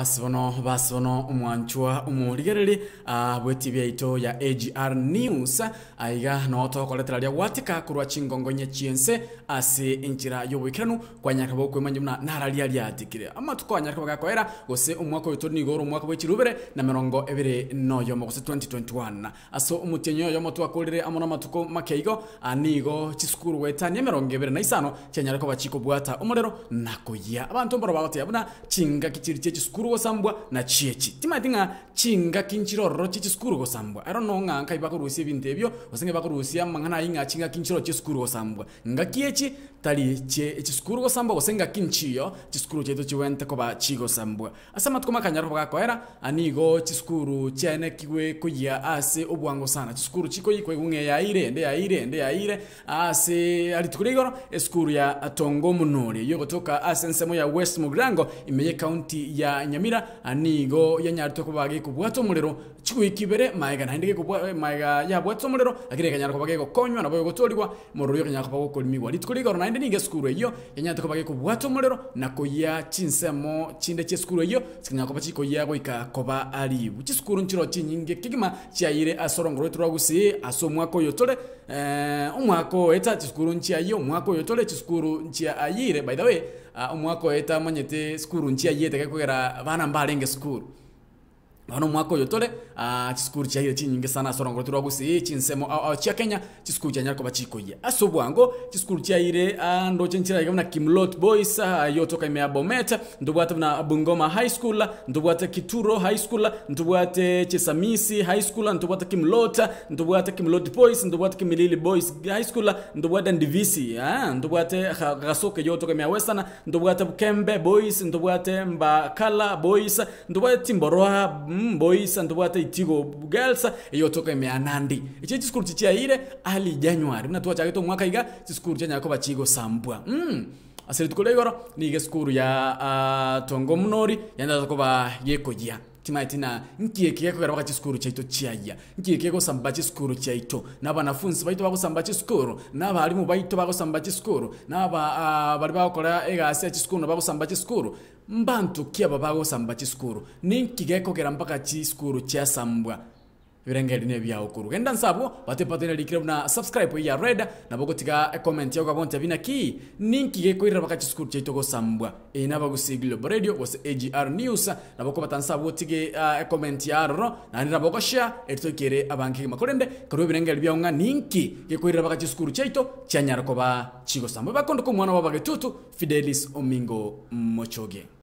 Basibono umwanchwa umurigereri bwetibya ito ya AGR News aiga no tokoletera lya watika kurwa chingongonye chiense ase injira yobwikiranu kwa nyakabo kwemanye muna naralia lyatikire amatuko nyakabo gakoera gose umwaka wito ni goro umwaka w'ikirubere na 20 noyo mu 2021 aso umutenyo yo motu akolere amona matuko makeigo anigo chisukuru wetanye 25 cyanyarako bachiko bwata umurero nakoya abantu mboro bagate yabuna chinga kichiri chisukuru gosambwa na chiechi timatinga chinga kinchiroro chisukuru gosambwa arono nga nkai bakurusi ibintu ebyo basenge bakurusi amangana inga chinga kinchiro chisukuru gosambwa nga kiechi tali chisukuru gosambwa gosenga kinchiyo chisukuru cheto chiwente ko ba chigo sambwa asama tukoma kanyaro bagakoera anigo chisukuru cyane kiwe kuya ase obwango sana chisukuru chiko yikwe gunge ya ire ase alitukurigoro eskuru ya atongo munori yo gotoka ase nsemo ya West Mugrango imeye county ya Nyamira anigo ya nyarto ko bage kubwato mulero chikuikibere maiga nandike kubwa maiga ya bwato mulero akire kanyaro ko bage konywa nabo gotoligwa moro yo kanyaro ko kolimiwa litukurigoro nande ninge skuru iyo ya nyarto ko bage kubwato mulero nakoya chinsemo chinde cheskuru iyo sikanyako bachiko yago ikakoba ali buchiskuru nchiro chinyinge kigima cyayire asorongoro turagusi asomwako yotole umwako eta chiskuru nchiayo umwako yotole chiskuru nchia ayire by the way umwako eta manyete skuru nchia yete kakogera bana mbalenge skuru bano mwako yotole chiskuru cyahire chinyinge sana sorongoro turagusi chinsemo chia Kenya chiskuru cyanyarako bachikoye asobwango chiskuru cyahire ndo chenchira igana Kimlot Boys yotoka imea Bomet ndubwate na Bungoma High School ndubwate Kituro High School ndubwate Chesamisi High School ndubwate Kimlot Boys ndubwate Kimilili Boys High School ndubwate Ndivisi ndubwate Gasoke yotoka imea Western ndubwate Bukembe Boys ndubwate Mbakala Boys ndubwate Timboroa Boys ndubwate Itigo Girls yotoka imea Nandi ichi chiskuru chichyaire ali January mna tuacha geto mwaka iga chiskuru cyanyako bachigo sambwa asiri tukolegoro ni skuru ya tongo munori yanda ko ba yekogia timaitina nkieke ko garaba chiskuru cyaito cyaya nkieke ko samba chiskuru cyaito n'abanafunzi baito bagosamba chiskuru n'abarimu baito bagosamba chiskuru n'aba bari bakora egase chiskuru bagosamba chiskuru mbantu kiaba bagosamba chiskuru ninkige ko gerambaka chiskuru cyasambwa birengeri ne bya okuru genda nsabo batepatene likira na subscribe ya red na bogotika comment yako bonta bina ki ninki ko iraba ka chiskuru cyaito go sambwa naba gusigilo radio was AGR News na boko batansabo tige comment ya ro na ndira boko share etokere abanki makorende karo birengeri bya unga ninki ko iraba ka chiskuru cyaito cyanyara ko ba chigo sambwa bakondo ko mwana wabagetutu Fidelis Omingo Mochoge.